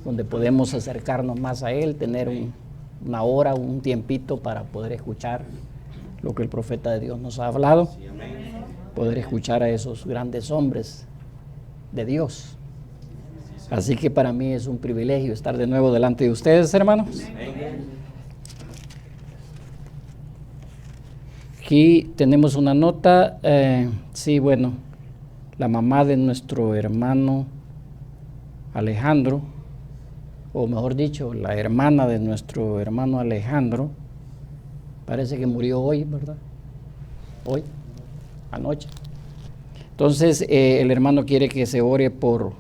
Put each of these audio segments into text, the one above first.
donde podemos acercarnos más a Él, tener una hora, un tiempito para poder escuchar lo que el profeta de Dios nos ha hablado, poder escuchar a esos grandes hombres de Dios. Así que para mí es un privilegio estar de nuevo delante de ustedes, hermanos. Aquí tenemos una nota, la mamá de nuestro hermano Alejandro, o mejor dicho, la hermana de nuestro hermano Alejandro, parece que murió hoy, ¿verdad? Hoy, anoche. Entonces, el hermano quiere que se ore por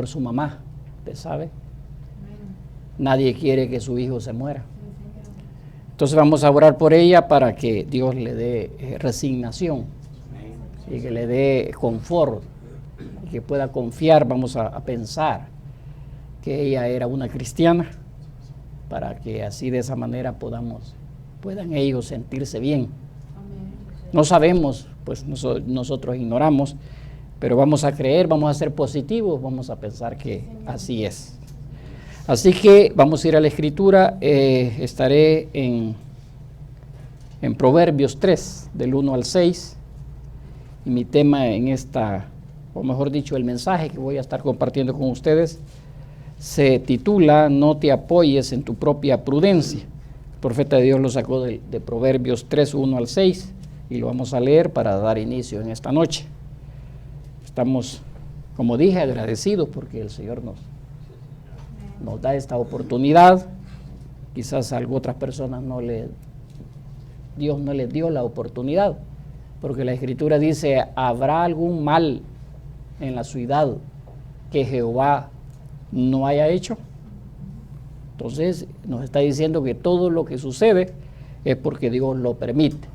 su mamá, ¿usted sabe? Nadie quiere que su hijo se muera. Entonces vamos a orar por ella para que Dios le dé resignación y que le dé confort, y que pueda confiar. Vamos a pensar que ella era una cristiana, para que así de esa manera puedan ellos sentirse bien. No sabemos, pues nosotros ignoramos, pero vamos a creer, vamos a ser positivos, vamos a pensar que así es. Así que vamos a ir a la Escritura. Estaré en Proverbios 3, del 1 al 6, y mi tema en esta, o mejor dicho, el mensaje que voy a estar compartiendo con ustedes, se titula "No te apoyes en tu propia prudencia". El profeta de Dios lo sacó de Proverbios 3, 1 al 6, y lo vamos a leer para dar inicio en esta noche. Estamos, como dije, agradecidos porque el Señor nos da esta oportunidad. Quizás a otras personas Dios no les dio la oportunidad, porque la Escritura dice: ¿habrá algún mal en la ciudad que Jehová no haya hecho? Entonces nos está diciendo que todo lo que sucede es porque Dios lo permite.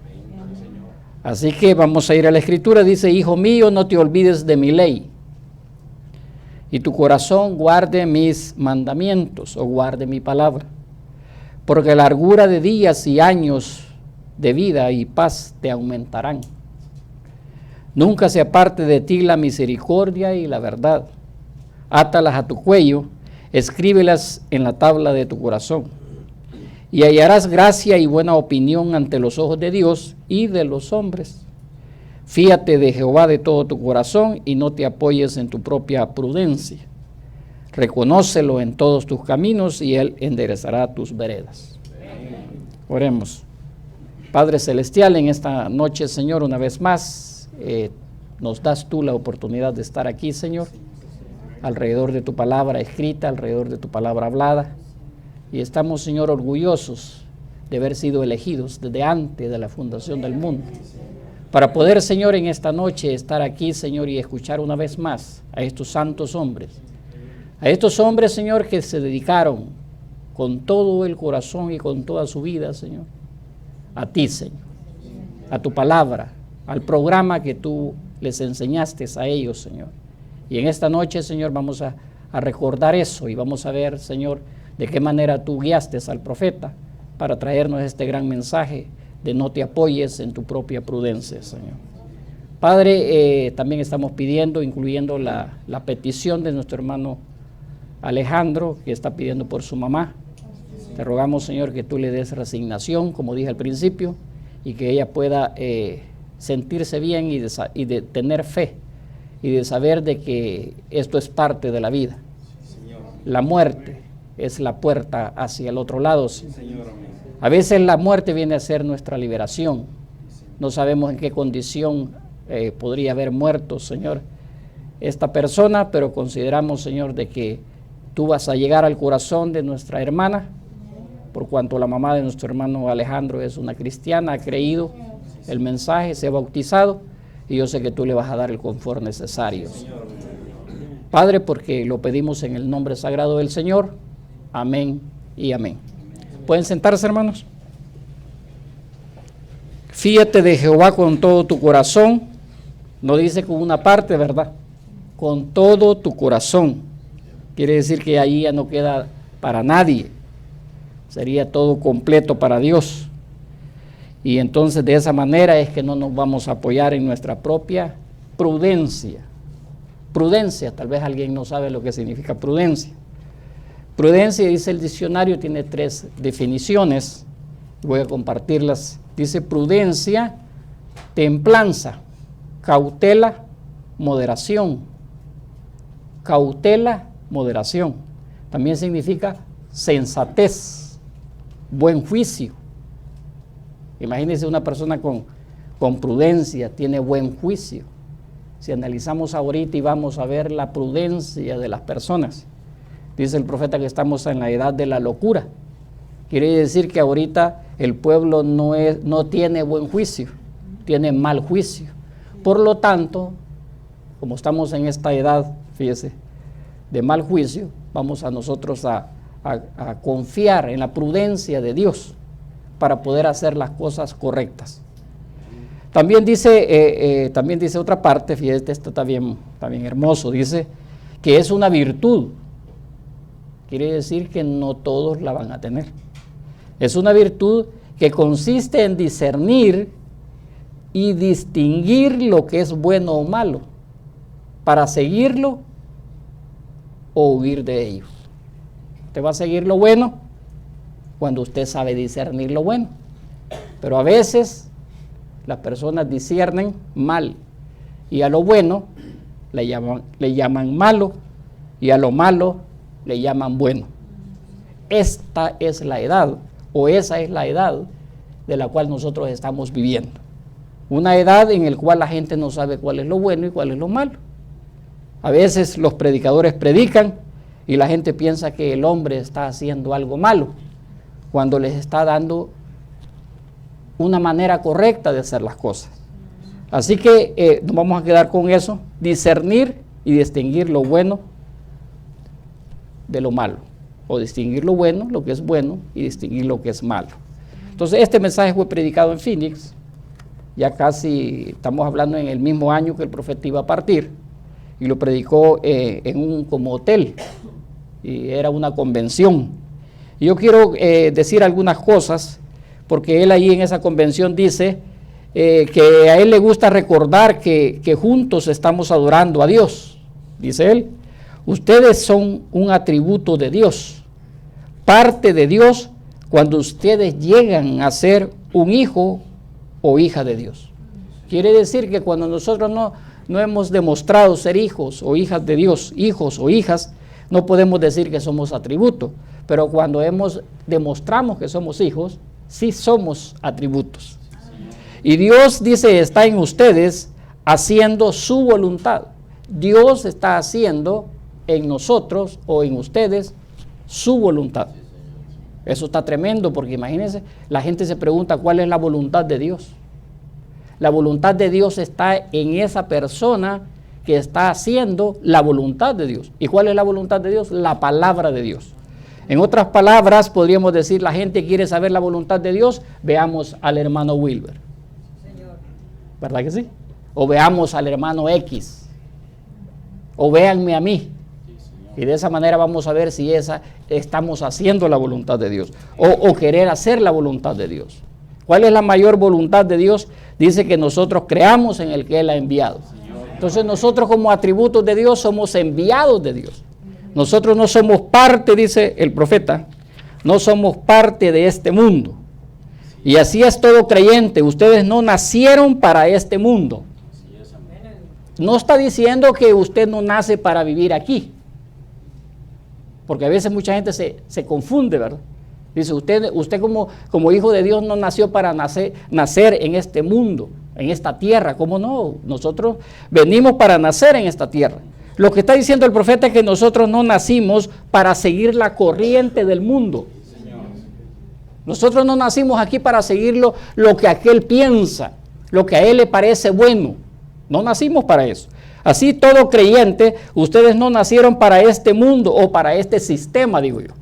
Así que vamos a ir a la Escritura. Dice: hijo mío, no te olvides de mi ley, y tu corazón guarde mis mandamientos, o guarde mi palabra, porque largura de días y años de vida y paz te aumentarán. Nunca se aparte de ti la misericordia y la verdad. Átalas a tu cuello, escríbelas en la tabla de tu corazón, y hallarás gracia y buena opinión ante los ojos de Dios y de los hombres. Fíate de Jehová de todo tu corazón y no te apoyes en tu propia prudencia. Reconócelo en todos tus caminos y Él enderezará tus veredas. Oremos. Padre Celestial, en esta noche, Señor, una vez más, nos das tú la oportunidad de estar aquí, Señor, alrededor de tu palabra escrita, alrededor de tu palabra hablada. Y estamos, Señor, orgullosos de haber sido elegidos desde antes de la fundación del mundo, para poder, Señor, en esta noche estar aquí, Señor, y escuchar una vez más a estos santos hombres. A estos hombres, Señor, que se dedicaron con todo el corazón y con toda su vida, Señor, a ti, Señor, a tu palabra, al programa que tú les enseñaste a ellos, Señor. Y en esta noche, Señor, vamos a recordar eso y vamos a ver, Señor, de qué manera tú guiaste al profeta para traernos este gran mensaje de no te apoyes en tu propia prudencia, Señor. Padre, también estamos pidiendo, incluyendo la petición de nuestro hermano Alejandro, que está pidiendo por su mamá. Te rogamos, Señor, que tú le des resignación, como dije al principio, y que ella pueda sentirse bien y de tener fe, y de saber de que esto es parte de la vida. La muerte es la puerta hacia el otro lado. A veces la muerte viene a ser nuestra liberación. No sabemos en qué condición podría haber muerto, Señor, esta persona, pero consideramos, Señor, de que tú vas a llegar al corazón de nuestra hermana, por cuanto la mamá de nuestro hermano Alejandro es una cristiana, ha creído el mensaje, se ha bautizado, y yo sé que tú le vas a dar el confort necesario. Padre, porque lo pedimos en el nombre sagrado del Señor. Amén y amén. ¿Pueden sentarse, hermanos? Fíate de Jehová con todo tu corazón. No dice con una parte, ¿verdad? Con todo tu corazón. Quiere decir que ahí ya no queda para nadie. Sería todo completo para Dios. Y entonces de esa manera es que no nos vamos a apoyar en nuestra propia prudencia. Prudencia, tal vez alguien no sabe lo que significa prudencia. Prudencia, dice el diccionario, tiene 3 definiciones. Voy a compartirlas. Dice prudencia, templanza, cautela, moderación. Cautela, moderación. También significa sensatez, buen juicio. Imagínense una persona con prudencia, tiene buen juicio. Si analizamos ahorita y vamos a ver la prudencia de las personas, dice el profeta que estamos en la edad de la locura. Quiere decir que ahorita el pueblo no tiene buen juicio, tiene mal juicio. Por lo tanto, como estamos en esta edad, fíjese, de mal juicio, vamos a nosotros a confiar en la prudencia de Dios para poder hacer las cosas correctas. También dice otra parte, fíjate, esto está bien hermoso, dice que es una virtud. Quiere decir que no todos la van a tener. Es una virtud que consiste en discernir y distinguir lo que es bueno o malo, para seguirlo o huir de ello. Usted va a seguir lo bueno cuando usted sabe discernir lo bueno, pero a veces las personas disciernen mal y a lo bueno le llaman malo y a lo malo le llaman bueno. Esta es la edad, o esa es la edad de la cual nosotros estamos viviendo. Una edad en la cual la gente no sabe cuál es lo bueno y cuál es lo malo. A veces los predicadores predican y la gente piensa que el hombre está haciendo algo malo, cuando les está dando una manera correcta de hacer las cosas. Así que nos vamos a quedar con eso, discernir y distinguir lo bueno de lo malo, o distinguir lo bueno, lo que es bueno, y distinguir lo que es malo. Entonces este mensaje fue predicado en Phoenix, ya casi estamos hablando en el mismo año que el profeta iba a partir, y lo predicó en un como hotel, y era una convención. Y yo quiero decir algunas cosas, porque él ahí en esa convención dice que a él le gusta recordar que juntos estamos adorando a Dios. Dice él, ustedes son un atributo de Dios, parte de Dios cuando ustedes llegan a ser un hijo o hija de Dios. Quiere decir que cuando nosotros no hemos demostrado ser hijos o hijas de Dios, hijos o hijas, no podemos decir que somos atributos, pero cuando demostramos que somos hijos, sí somos atributos. Y Dios dice, está en ustedes haciendo su voluntad. Dios está haciendo en nosotros o en ustedes su voluntad. Eso está tremendo, porque imagínense, la gente se pregunta cuál es la voluntad de Dios. La voluntad de Dios está en esa persona que está haciendo la voluntad de Dios. ¿Y cuál es la voluntad de Dios? La palabra de Dios. En otras palabras, podríamos decir, la gente quiere saber la voluntad de Dios, veamos al hermano Wilber. ¿Verdad que sí? O veamos al hermano X. O véanme a mí. Y de esa manera vamos a ver si estamos haciendo la voluntad de Dios. O querer hacer la voluntad de Dios. ¿Cuál es la mayor voluntad de Dios? Dice que nosotros creamos en el que Él ha enviado. Entonces nosotros como atributos de Dios somos enviados de Dios. Nosotros no somos parte, dice el profeta, no somos parte de este mundo. Y así es todo creyente. Ustedes no nacieron para este mundo. No está diciendo que usted no nace para vivir aquí. Porque a veces mucha gente se confunde, ¿verdad? Dice, usted como hijo de Dios no nació para nacer en este mundo, en esta tierra. ¿Cómo no? Nosotros venimos para nacer en esta tierra. Lo que está diciendo el profeta es que nosotros no nacimos para seguir la corriente del mundo. Nosotros no nacimos aquí para seguir lo que aquel piensa, lo que a él le parece bueno. No nacimos para eso. Así todo creyente, ustedes no nacieron para este mundo o para este sistema, digo yo.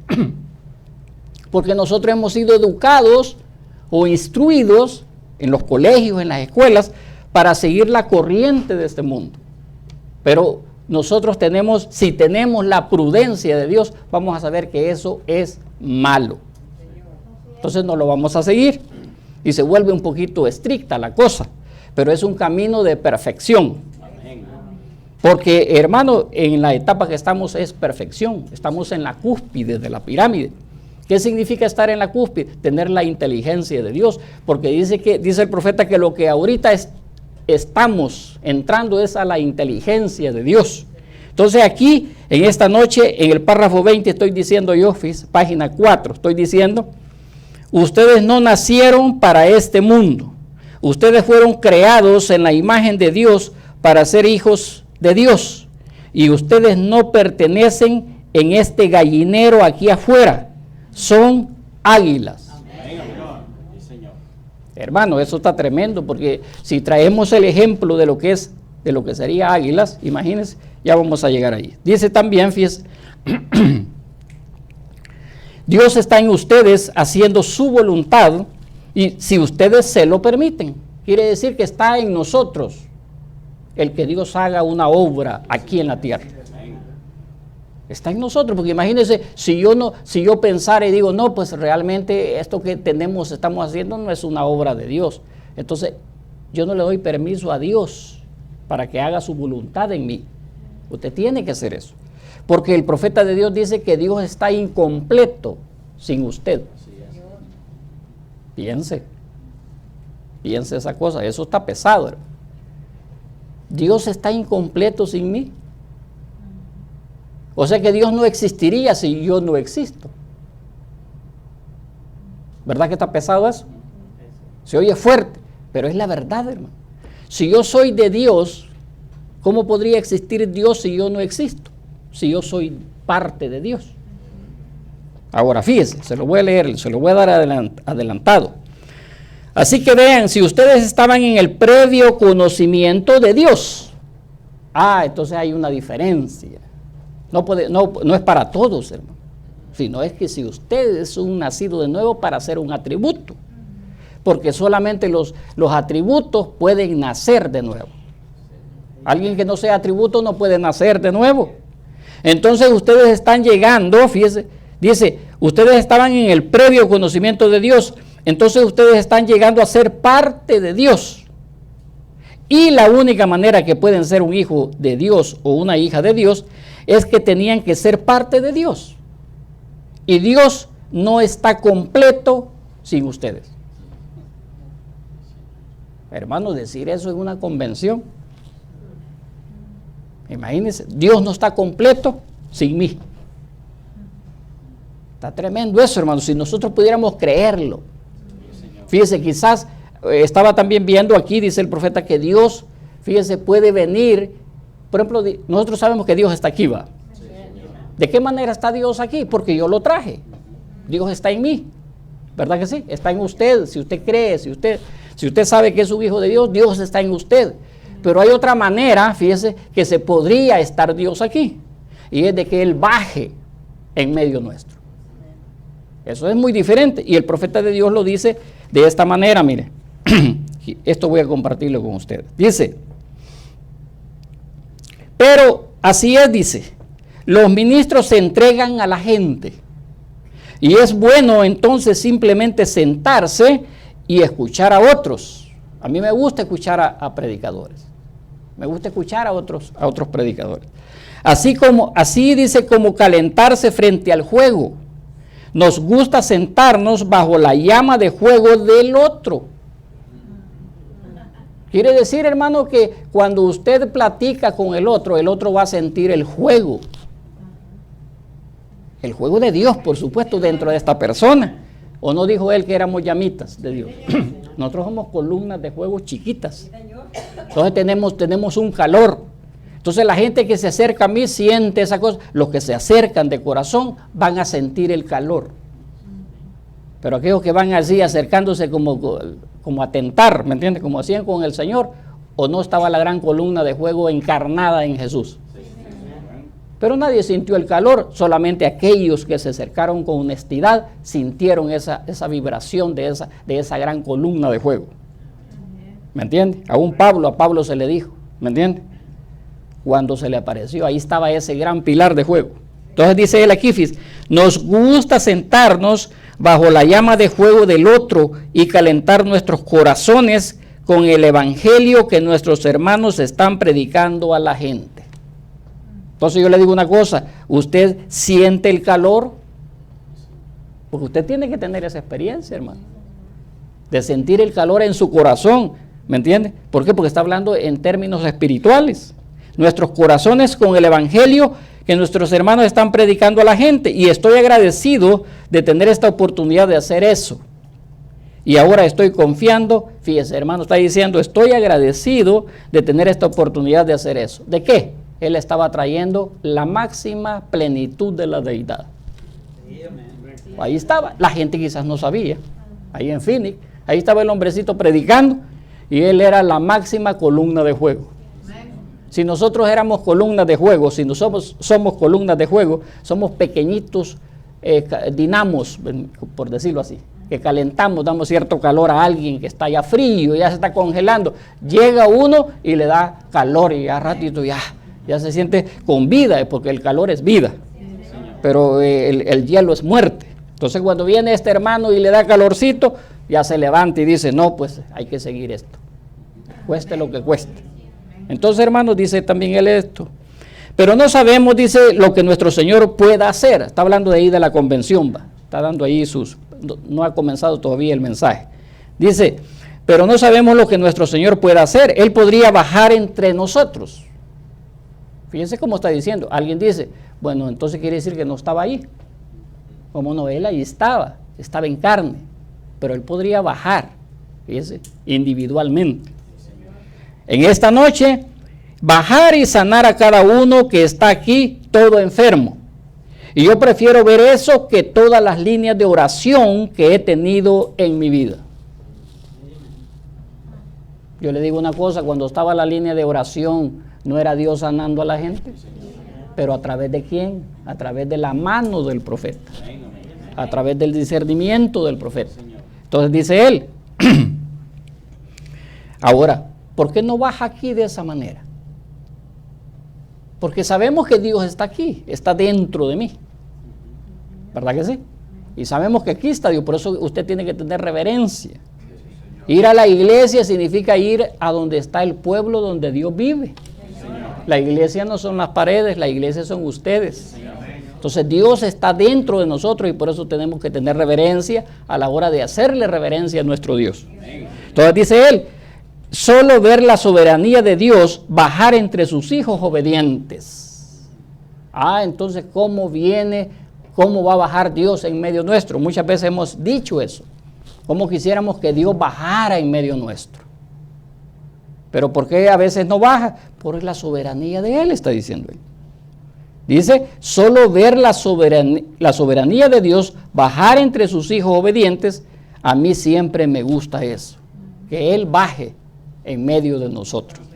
Porque nosotros hemos sido educados o instruidos en los colegios, en las escuelas, para seguir la corriente de este mundo. Pero nosotros si tenemos la prudencia de Dios, vamos a saber que eso es malo. Entonces no lo vamos a seguir y se vuelve un poquito estricta la cosa, pero es un camino de perfección. Porque, hermano, en la etapa que estamos es perfección. Estamos en la cúspide de la pirámide. ¿Qué significa estar en la cúspide? Tener la inteligencia de Dios. Porque dice el profeta que lo que ahorita estamos entrando es a la inteligencia de Dios. Entonces aquí, en esta noche, en el párrafo 20, estoy diciendo yo, página 4, estoy diciendo, ustedes no nacieron para este mundo. Ustedes fueron creados en la imagen de Dios para ser hijos de Dios. Y ustedes no pertenecen en este gallinero aquí afuera. Son águilas. Amén. Hermano, eso está tremendo, porque si traemos el ejemplo de lo que sería águilas, imagínense, ya vamos a llegar ahí. Dice también, fíjense, Dios está en ustedes haciendo su voluntad, y si ustedes se lo permiten, quiere decir que está en nosotros el que Dios haga una obra aquí en la tierra. Está en nosotros, porque imagínense, si yo pensara y digo, no, pues realmente esto que estamos haciendo no es una obra de Dios. Entonces, yo no le doy permiso a Dios para que haga su voluntad en mí. Usted tiene que hacer eso. Porque el profeta de Dios dice que Dios está incompleto sin usted. Piense esa cosa, eso está pesado, hermano. Dios está incompleto sin mí. O sea que Dios no existiría si yo no existo. ¿Verdad que está pesado eso? Se oye fuerte, pero es la verdad, hermano. Si yo soy de Dios, ¿cómo podría existir Dios si yo no existo? Si yo soy parte de Dios. Ahora, fíjese, se lo voy a leer, se lo voy a dar adelantado. Así que vean, si ustedes estaban en el previo conocimiento de Dios, entonces hay una diferencia. No es para todos, hermano, sino es que si usted es un nacido de nuevo para ser un atributo, porque solamente los atributos pueden nacer de nuevo. Alguien que no sea atributo no puede nacer de nuevo. Entonces ustedes están llegando, fíjese, dice, ustedes estaban en el previo conocimiento de Dios, entonces ustedes están llegando a ser parte de Dios. Y la única manera que pueden ser un hijo de Dios o una hija de Dios es que tenían que ser parte de Dios. Y Dios no está completo sin ustedes. Hermano, decir eso en una convención. Imagínense, Dios no está completo sin mí. Está tremendo eso, hermano, si nosotros pudiéramos creerlo. Fíjese, quizás estaba también viendo aquí, dice el profeta, que Dios, fíjese, puede venir. Por ejemplo, nosotros sabemos que Dios está aquí, ¿va? ¿De qué manera está Dios aquí? Porque yo lo traje. Dios está en mí, ¿verdad que sí? Está en usted, si usted cree, si usted sabe que es un hijo de Dios, Dios está en usted. Pero hay otra manera, fíjese, que se podría estar Dios aquí, y es de que Él baje en medio nuestro. Eso es muy diferente, y el profeta de Dios lo dice de esta manera, mire. Esto voy a compartirlo con ustedes. Dice, pero así es, dice, los ministros se entregan a la gente, y es bueno entonces simplemente sentarse y escuchar a otros. A mí me gusta escuchar a predicadores, me gusta escuchar a otros predicadores. Así dice, como calentarse frente al fuego. Nos gusta sentarnos bajo la llama de fuego del otro. Quiere decir, hermano, que cuando usted platica con el otro va a sentir el fuego. El fuego de Dios, por supuesto, dentro de esta persona. ¿O no dijo él que éramos llamitas de Dios? Nosotros somos columnas de fuego chiquitas. Entonces tenemos un calor. Entonces la gente que se acerca a mí siente esa cosa. Los que se acercan de corazón van a sentir el calor. Pero aquellos que van así acercándose como a tentar, ¿me entiendes? Como hacían con el Señor, o no estaba la gran columna de fuego encarnada en Jesús. Pero nadie sintió el calor, solamente aquellos que se acercaron con honestidad sintieron esa vibración de esa gran columna de fuego. ¿Me entiende? A Pablo se le dijo, ¿me entiende? Cuando se le apareció, ahí estaba ese gran pilar de fuego. Entonces dice él aquí, nos gusta sentarnos bajo la llama de fuego del otro y calentar nuestros corazones con el evangelio que nuestros hermanos están predicando a la gente. Entonces yo le digo una cosa, ¿usted siente el calor? Porque usted tiene que tener esa experiencia, hermano, de sentir el calor en su corazón, ¿me entiende? ¿Por qué? Porque está hablando en términos espirituales. Nuestros corazones con el evangelio que nuestros hermanos están predicando a la gente, y estoy agradecido de tener esta oportunidad de hacer eso. Y ahora estoy confiando, fíjese, hermano, está diciendo, estoy agradecido de tener esta oportunidad de hacer eso. ¿De qué? Él estaba trayendo la máxima plenitud de la deidad. Ahí estaba, la gente quizás no sabía, ahí en Phoenix, ahí estaba el hombrecito predicando, y él era la máxima columna de fuego. Si nosotros éramos columnas de fuego, si nosotros somos columnas de fuego, somos pequeñitos dinamos, por decirlo así, que calentamos, damos cierto calor a alguien que está ya frío, ya se está congelando. Llega uno y le da calor y ya ratito ya se siente con vida, porque el calor es vida, pero el hielo es muerte. Entonces cuando viene este hermano y le da calorcito, ya se levanta y dice, no, pues hay que seguir esto, cueste lo que cueste. Entonces, hermanos, dice también él esto. Pero no sabemos, dice, lo que nuestro Señor pueda hacer. Está hablando de ahí de la convención, va. Está dando ahí no ha comenzado todavía el mensaje. Dice, pero no sabemos lo que nuestro Señor pueda hacer. Él podría bajar entre nosotros. Fíjense cómo está diciendo. Alguien dice, bueno, entonces quiere decir que no estaba ahí. Como no, él ahí estaba en carne. Pero él podría bajar, fíjense, individualmente. En esta noche, bajar y sanar a cada uno que está aquí, todo enfermo. Y yo prefiero ver eso que todas las líneas de oración que he tenido en mi vida. Yo le digo una cosa, cuando estaba la línea de oración, ¿no era Dios sanando a la gente? ¿Pero a través de quién? A través de la mano del profeta, a través del discernimiento del profeta. Entonces dice él, ahora, ¿por qué no baja aquí de esa manera? Porque sabemos que Dios está aquí, está dentro de mí. ¿Verdad que sí? Y sabemos que aquí está Dios, por eso usted tiene que tener reverencia. Ir a la iglesia significa ir a donde está el pueblo donde Dios vive. La iglesia no son las paredes, la iglesia son ustedes. Entonces Dios está dentro de nosotros y por eso tenemos que tener reverencia a la hora de hacerle reverencia a nuestro Dios. Entonces dice él, solo ver la soberanía de Dios bajar entre sus hijos obedientes. Entonces, ¿cómo va a bajar Dios en medio nuestro? Muchas veces hemos dicho eso. ¿Cómo quisiéramos que Dios bajara en medio nuestro? Pero ¿por qué a veces no baja? Por la soberanía de Él, está diciendo él. Dice, solo ver la soberanía de Dios bajar entre sus hijos obedientes, a mí siempre me gusta eso, que Él baje en medio de nosotros.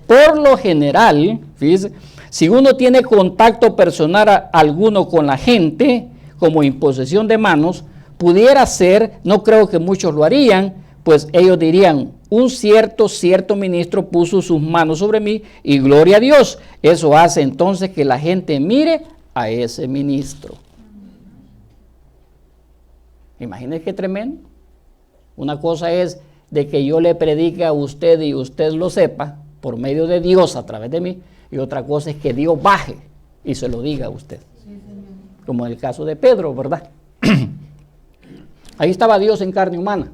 Por lo general, fíjese, si uno tiene contacto personal alguno con la gente, como imposición de manos, pudiera ser, no creo que muchos lo harían, pues ellos dirían, un cierto ministro puso sus manos sobre mí y gloria a Dios. Eso hace entonces que la gente mire a ese ministro. Imagínense qué tremendo. Una cosa es de que yo le predique a usted y usted lo sepa por medio de Dios a través de mí, y otra cosa es que Dios baje y se lo diga a usted, como en el caso de Pedro, ¿verdad? Ahí estaba Dios en carne humana,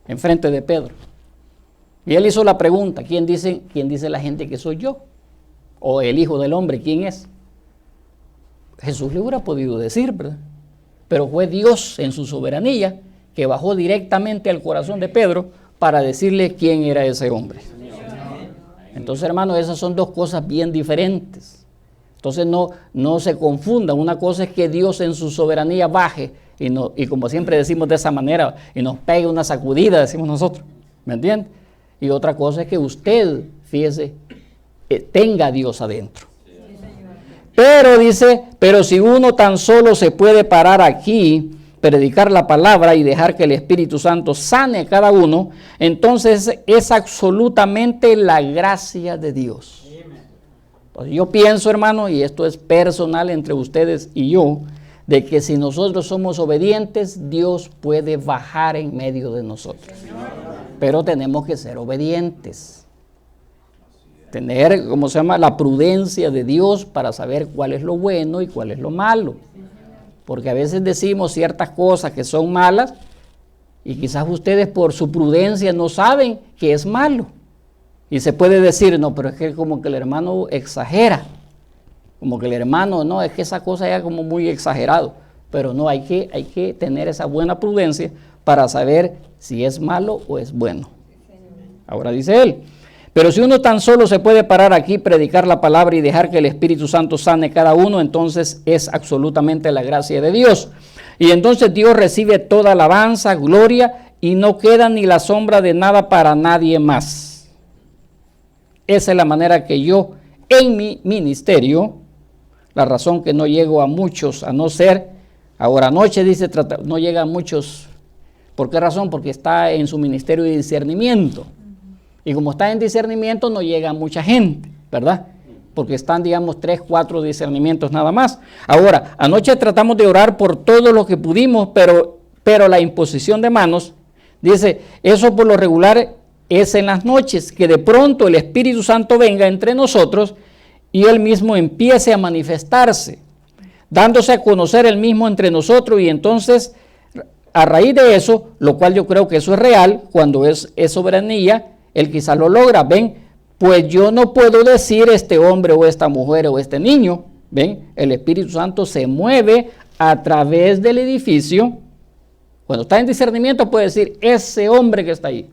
enfrente de Pedro, y él hizo la pregunta, ¿quién dice la gente que soy yo? O el Hijo del Hombre, ¿quién es? Jesús le hubiera podido decir, ¿verdad? Pero fue Dios en su soberanía que bajó directamente al corazón de Pedro para decirle quién era ese hombre. Entonces, hermanos, esas son dos cosas bien diferentes. Entonces no se confundan. Una cosa es que Dios en su soberanía baje y como siempre decimos de esa manera, y nos pegue una sacudida, decimos nosotros, ¿me entiende? Y otra cosa es que usted, fíjese, tenga a Dios adentro. Pero dice, pero si uno tan solo se puede parar aquí, predicar la palabra y dejar que el Espíritu Santo sane a cada uno, entonces es absolutamente la gracia de Dios. Entonces yo pienso, hermano, y esto es personal entre ustedes y yo, de que si nosotros somos obedientes, Dios puede bajar en medio de nosotros. Pero tenemos que ser obedientes. Tener, ¿cómo se llama?, la prudencia de Dios para saber cuál es lo bueno y cuál es lo malo. Porque a veces decimos ciertas cosas que son malas y quizás ustedes por su prudencia no saben que es malo. Y se puede decir, no, pero es que como que el hermano exagera. Como que el hermano, no, es que esa cosa ya como muy exagerado. Pero no, hay que tener esa buena prudencia para saber si es malo o es bueno. Ahora dice él, pero si uno tan solo se puede parar aquí, predicar la palabra y dejar que el Espíritu Santo sane cada uno, entonces es absolutamente la gracia de Dios. Y entonces Dios recibe toda alabanza, gloria, y no queda ni la sombra de nada para nadie más. Esa es la manera que yo, en mi ministerio, la razón que no llego a muchos, a no ser, ahora anoche dice, no llega a muchos. ¿Por qué razón? Porque está en su ministerio de discernimiento. Y como está en discernimiento, no llega a mucha gente, ¿verdad? Porque están, digamos, 3, 4 discernimientos nada más. Ahora, anoche tratamos de orar por todo lo que pudimos, pero la imposición de manos, dice, eso por lo regular es en las noches, que de pronto el Espíritu Santo venga entre nosotros y Él mismo empiece a manifestarse, dándose a conocer Él mismo entre nosotros, y entonces, a raíz de eso, lo cual yo creo que eso es real, cuando es soberanía, Él quizás lo logra. Ven, pues yo no puedo decir este hombre o esta mujer o este niño. Ven, el Espíritu Santo se mueve a través del edificio. Cuando está en discernimiento puede decir ese hombre que está ahí,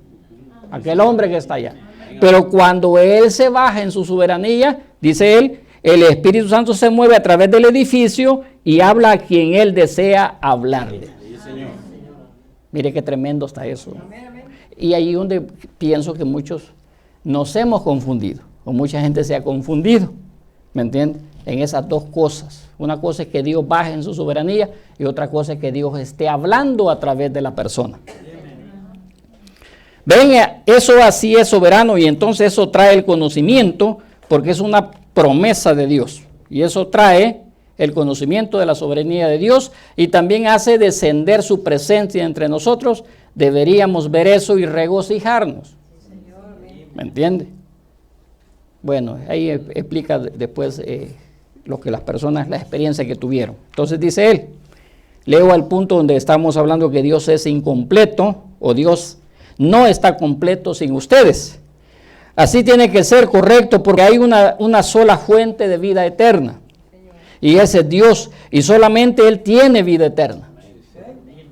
aquel hombre que está allá. Pero cuando Él se baja en su soberanía, dice Él, el Espíritu Santo se mueve a través del edificio y habla a quien Él desea hablarle. Mire qué tremendo está eso. Y ahí donde pienso que muchos nos hemos confundido, o mucha gente se ha confundido, ¿me entiende?, en esas dos cosas. Una cosa es que Dios baje en su soberanía y otra cosa es que Dios esté hablando a través de la persona. Ven, eso así es soberano, y entonces eso trae el conocimiento, porque es una promesa de Dios. Y eso trae el conocimiento de la soberanía de Dios y también hace descender su presencia entre nosotros. Deberíamos ver eso y regocijarnos. ¿Me entiende? Bueno, ahí explica después lo que las personas, la experiencia que tuvieron. Entonces dice él, leo al punto donde estamos hablando que Dios es incompleto, o Dios no está completo sin ustedes. Así tiene que ser, correcto, porque hay una sola fuente de vida eterna. Y ese es Dios, y solamente Él tiene vida eterna.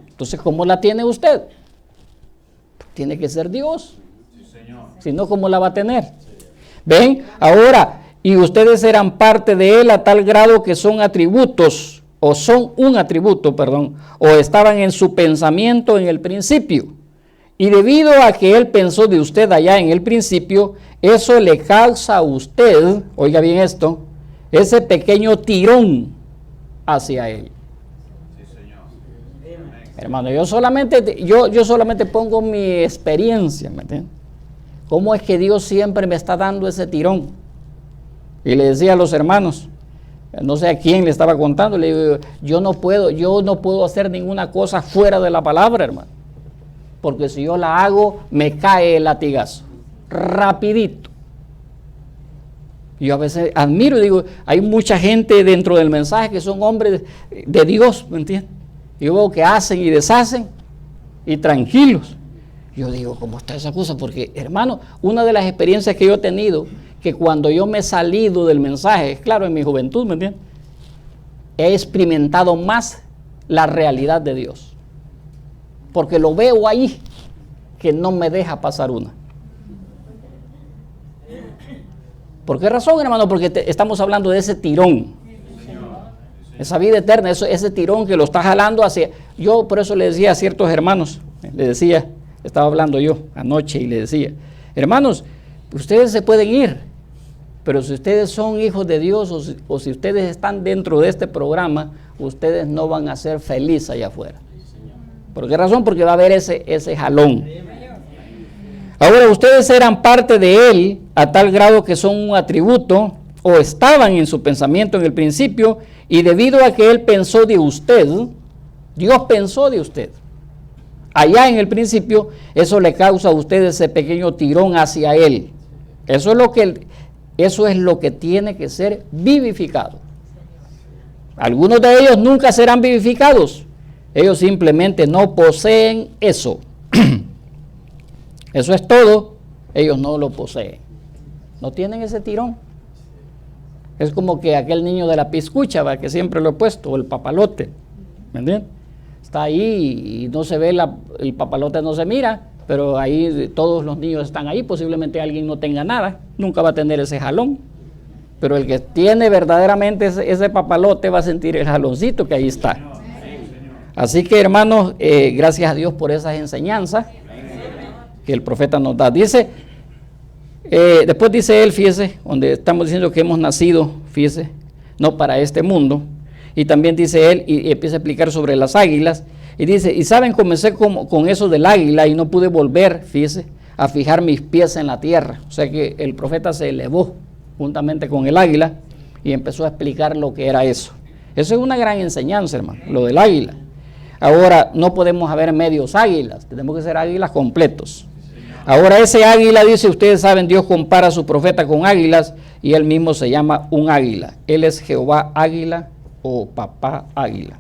Entonces, ¿cómo la tiene usted? Tiene que ser Dios. Si no, ¿cómo la va a tener? ¿Ven? Ahora, y ustedes eran parte de Él a tal grado que son atributos, o son un atributo, perdón, o estaban en su pensamiento en el principio. Y debido a que Él pensó de usted allá en el principio, eso le causa a usted, oiga bien esto, ese pequeño tirón hacia Él. Sí, Señor. Hermano, yo solamente pongo mi experiencia, ¿me entiendes? ¿Cómo es que Dios siempre me está dando ese tirón? Y le decía a los hermanos, no sé a quién le estaba contando, le digo, yo no puedo hacer ninguna cosa fuera de la palabra, hermano. Porque si yo la hago, me cae el latigazo, rapidito. Yo a veces admiro y digo, hay mucha gente dentro del mensaje que son hombres de Dios, ¿me entiendes? Y yo veo que hacen y deshacen y tranquilos. Yo digo, ¿cómo está esa cosa? Porque, hermano, una de las experiencias que yo he tenido, que cuando yo me he salido del mensaje, claro, en mi juventud, ¿me entiendes?, he experimentado más la realidad de Dios. Porque lo veo ahí, que no me deja pasar una. ¿Por qué razón, hermano? Porque estamos hablando de ese tirón. Esa vida eterna, ese tirón que lo está jalando hacia... Yo por eso le decía a ciertos hermanos, estaba hablando yo anoche y le decía, hermanos, ustedes se pueden ir, pero si ustedes son hijos de Dios o si ustedes están dentro de este programa, ustedes no van a ser felices allá afuera. ¿Por qué razón? Porque va a haber ese jalón. Ahora, ustedes eran parte de Él a tal grado que son un atributo o estaban en su pensamiento en el principio, y debido a que Él pensó de usted, Dios pensó de usted. Allá en el principio, eso le causa a usted ese pequeño tirón hacia Él. Eso es lo que Eso es lo que tiene que ser vivificado. Algunos de ellos nunca serán vivificados. Ellos simplemente no poseen eso. Eso es todo. Ellos no lo poseen. No tienen ese tirón. Es como que aquel niño de la piscucha, ¿va?, que siempre lo he puesto, o el papalote. ¿Me entiendes? Está ahí y no se ve, el papalote no se mira, pero ahí todos los niños están ahí. Posiblemente alguien no tenga nada, nunca va a tener ese jalón. Pero el que tiene verdaderamente ese papalote va a sentir el jaloncito que ahí está. Así que, hermanos, gracias a Dios por esas enseñanzas que el profeta nos da. Dice, después dice él, fíjese, donde estamos diciendo que hemos nacido, fíjese, no para este mundo. Y también dice él, y empieza a explicar sobre las águilas, y dice, y saben, comencé con eso del águila y no pude volver, fíjese, a fijar mis pies en la tierra. O sea que el profeta se elevó juntamente con el águila y empezó a explicar lo que era eso. Eso es una gran enseñanza, hermano, lo del águila. Ahora, no podemos haber medios águilas, tenemos que ser águilas completos. Ahora, ese águila, dice, ustedes saben, Dios compara a su profeta con águilas y él mismo se llama un águila. Él es Jehová águila o papá águila.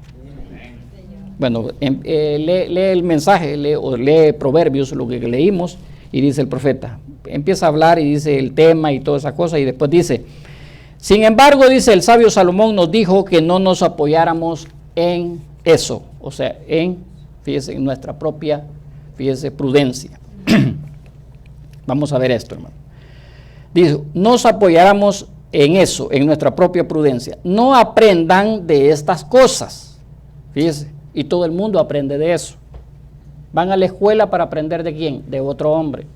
Bueno, lee el mensaje, lee Proverbios, lo que leímos, y dice el profeta. Empieza a hablar y dice el tema y todas esas cosas, y después dice, sin embargo, dice, el sabio Salomón nos dijo que no nos apoyáramos en eso, o sea, fíjese, en nuestra propia, fíjese, prudencia. Vamos a ver esto, hermano. Dice, nos apoyáramos en eso, en nuestra propia prudencia. No aprendan de estas cosas, fíjese, y todo el mundo aprende de eso. Van a la escuela para aprender de quién, de otro hombre.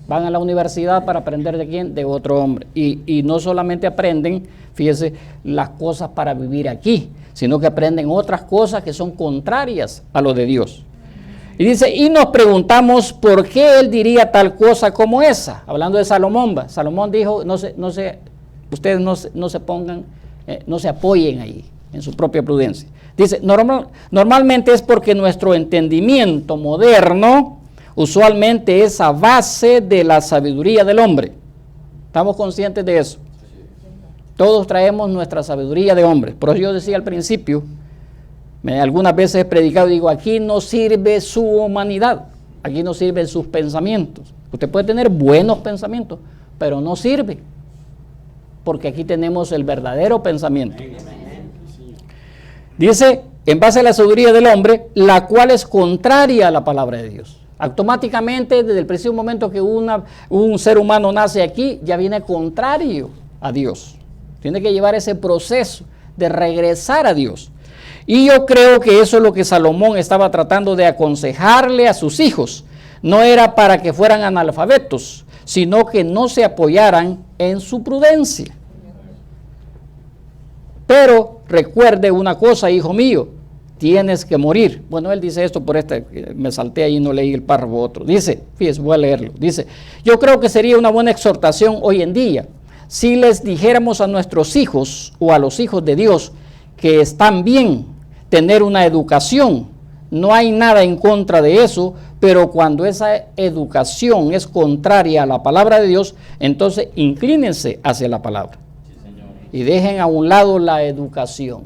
Van a la universidad para aprender de quién, de otro hombre. Y no solamente aprenden, fíjese, las cosas para vivir aquí, sino que aprenden otras cosas que son contrarias a lo de Dios. Y dice, y nos preguntamos por qué él diría tal cosa como esa. Hablando de Salomón, Salomón dijo, ustedes no se pongan, no se apoyen ahí en su propia prudencia. Dice, normalmente es porque nuestro entendimiento moderno usualmente es a base de la sabiduría del hombre. ¿Estamos conscientes de eso? Todos traemos nuestra sabiduría de hombre. Por eso yo decía al principio, algunas veces he predicado y digo, aquí no sirve su humanidad, aquí no sirven sus pensamientos. Usted puede tener buenos pensamientos, pero no sirve, porque aquí tenemos el verdadero pensamiento. Dice, en base a la sabiduría del hombre, la cual es contraria a la palabra de Dios. Automáticamente, desde el preciso momento que un ser humano nace aquí, ya viene contrario a Dios. Tiene que llevar ese proceso de regresar a Dios. Y yo creo que eso es lo que Salomón estaba tratando de aconsejarle a sus hijos. No era para que fueran analfabetos, sino que no se apoyaran en su prudencia. Pero recuerde una cosa, hijo mío, tienes que morir. Bueno, él dice esto por me salté ahí y no leí el párrafo otro. Dice, fíjese, voy a leerlo. Dice, yo creo que sería una buena exhortación hoy en día si les dijéramos a nuestros hijos o a los hijos de Dios que están bien tener una educación. No hay nada en contra de eso, pero cuando esa educación es contraria a la palabra de Dios, entonces inclínense hacia la palabra. Y dejen a un lado la educación.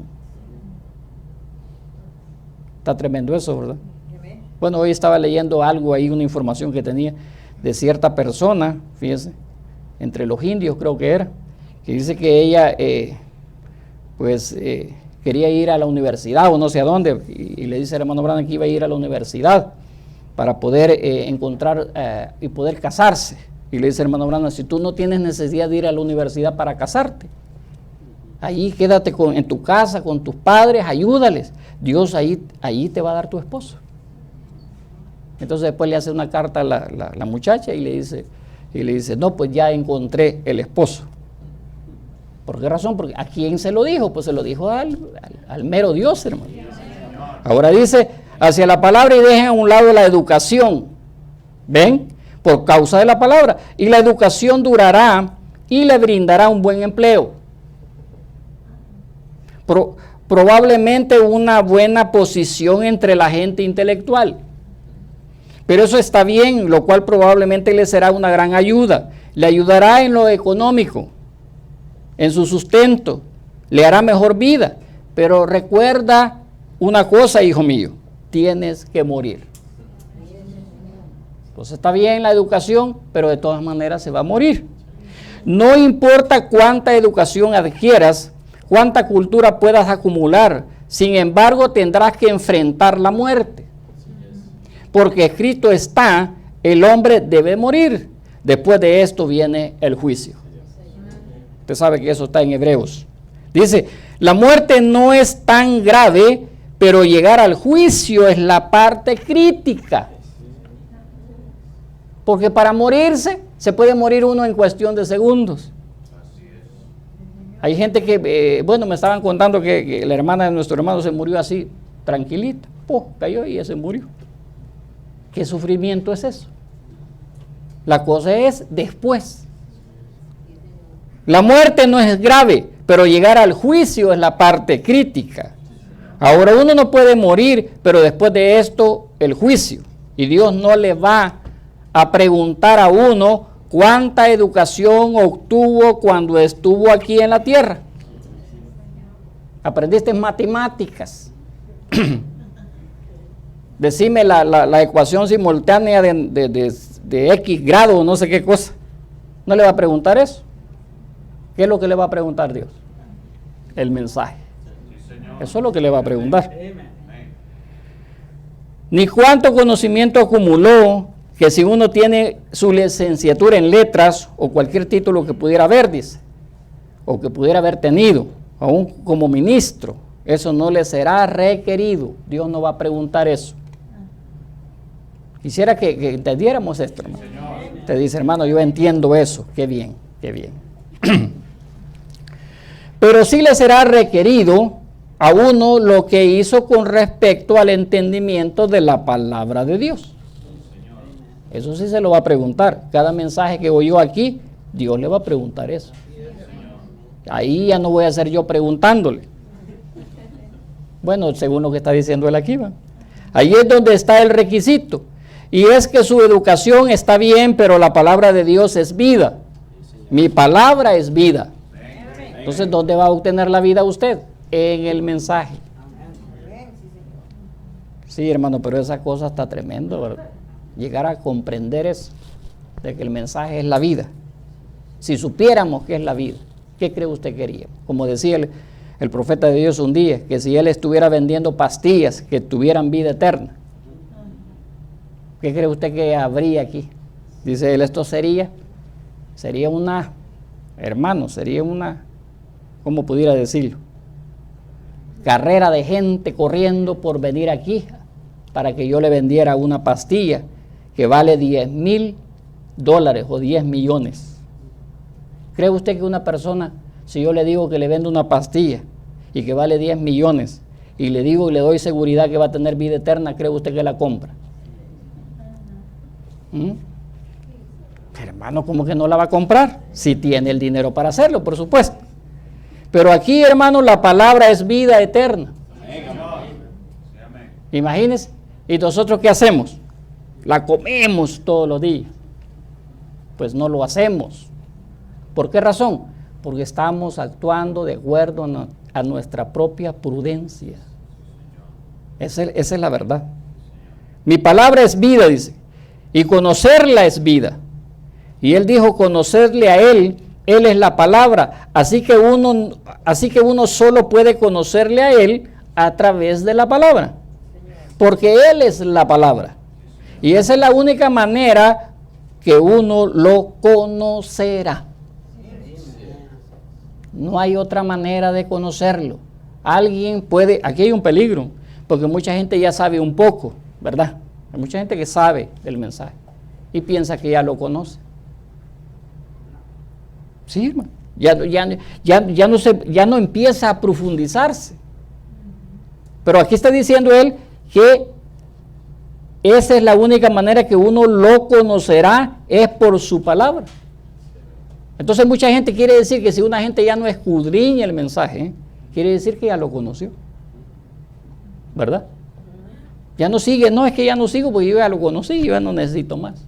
Está tremendo eso, ¿verdad? Bueno, hoy estaba leyendo algo ahí, una información que tenía de cierta persona, fíjese, entre los indios creo que era, que dice que ella, quería ir a la universidad o no sé a dónde, y le dice al hermano Branham que iba a ir a la universidad para poder encontrar y poder casarse. Y le dice al hermano Branham, si tú no tienes necesidad de ir a la universidad para casarte, allí quédate en tu casa, con tus padres, ayúdales. Dios ahí te va a dar tu esposo. Entonces después le hace una carta a la muchacha y le dice, no, pues ya encontré el esposo. ¿Por qué razón? Porque ¿a quién se lo dijo? Pues se lo dijo al mero Dios, hermano. Ahora dice, hacia la palabra y dejen a un lado la educación. ¿Ven? Por causa de la palabra. Y la educación durará y le brindará un buen empleo. Probablemente una buena posición entre la gente intelectual. Pero eso está bien, lo cual probablemente le será una gran ayuda. Le ayudará en lo económico. en su sustento, le hará mejor vida. Pero recuerda una cosa, hijo mío, tienes que morir. Entonces está bien la educación, pero de todas maneras se va a morir. No importa cuánta educación adquieras, cuánta cultura puedas acumular, sin embargo tendrás que enfrentar la muerte. Porque escrito está, el hombre debe morir. Después de esto viene el juicio. Usted sabe que eso está en Hebreos. Dice, la muerte no es tan grave, pero llegar al juicio es la parte crítica. Porque para morirse, se puede morir uno en cuestión de segundos. Hay gente que, bueno, me estaban contando que la hermana de nuestro hermano se murió así, tranquilita. Cayó y ya se murió. ¿Qué sufrimiento es eso? La cosa es después. La muerte no es grave, pero llegar al juicio es la parte crítica. Ahora uno no puede morir, pero después de esto el juicio. Y Dios no le va a preguntar a uno cuánta educación obtuvo cuando estuvo aquí en la tierra. Aprendiste matemáticas. Decime la ecuación simultánea de X grado o no sé qué cosa. No le va a preguntar eso. ¿Qué es lo que le va a preguntar Dios? El mensaje. Eso es lo que le va a preguntar. Ni cuánto conocimiento acumuló, que si uno tiene su licenciatura en letras o cualquier título que pudiera haber, dice, o que pudiera haber tenido, aún como ministro, eso no le será requerido. Dios no va a preguntar eso. Quisiera que entendiéramos esto, hermano. Te dice, hermano, yo entiendo eso. Qué bien, qué bien. Pero sí le será requerido a uno lo que hizo con respecto al entendimiento de la palabra de Dios. Eso sí se lo va a preguntar. Cada mensaje que oyó aquí, Dios le va a preguntar eso. Ahí ya no voy a ser yo preguntándole. Bueno, según lo que está diciendo él aquí, va. Ahí es donde está el requisito. Y es que su educación está bien, pero la palabra de Dios es vida. Mi palabra es vida. Entonces, ¿dónde va a obtener la vida usted? En el mensaje. Sí, hermano, pero esa cosa está tremendo, ¿verdad? Llegar a comprender eso, de que el mensaje es la vida. Si supiéramos qué es la vida, ¿qué cree usted que haría? Como decía el profeta de Dios un día, que si él estuviera vendiendo pastillas que tuvieran vida eterna, ¿qué cree usted que habría aquí? Dice él, esto sería una, hermano, sería una, ¿cómo pudiera decirlo? Carrera de gente corriendo por venir aquí para que yo le vendiera una pastilla que vale $10,000 o 10 millones. ¿Cree usted que una persona, si yo le digo que le vendo una pastilla y que vale 10 millones y le digo y le doy seguridad que va a tener vida eterna, cree usted que la compra? Hermano, ¿cómo que no la va a comprar? Si tiene el dinero para hacerlo, por supuesto. Pero aquí, hermano, la palabra es vida eterna. Imagínense. ¿Y nosotros qué hacemos? La comemos todos los días. Pues no lo hacemos. ¿Por qué razón? Porque estamos actuando de acuerdo a nuestra propia prudencia. Esa es la verdad. Mi palabra es vida, dice. Y conocerla es vida. Y él dijo, conocerle a él es la palabra. Así que uno solo puede conocerle a él a través de la palabra. Porque él es la palabra. Y esa es la única manera que uno lo conocerá. No hay otra manera de conocerlo. Alguien puede, aquí hay un peligro, porque mucha gente ya sabe un poco, ¿verdad? Hay mucha gente que sabe del mensaje y piensa que ya lo conoce. Sí, hermano. Ya no empieza a profundizarse. Pero aquí está diciendo él que esa es la única manera que uno lo conocerá, es por su palabra. Entonces mucha gente quiere decir que si una gente ya no escudriña el mensaje, quiere decir que ya lo conoció. ¿Verdad? Ya no sigue, no es que ya no sigo porque yo ya lo conocí, yo ya no necesito más.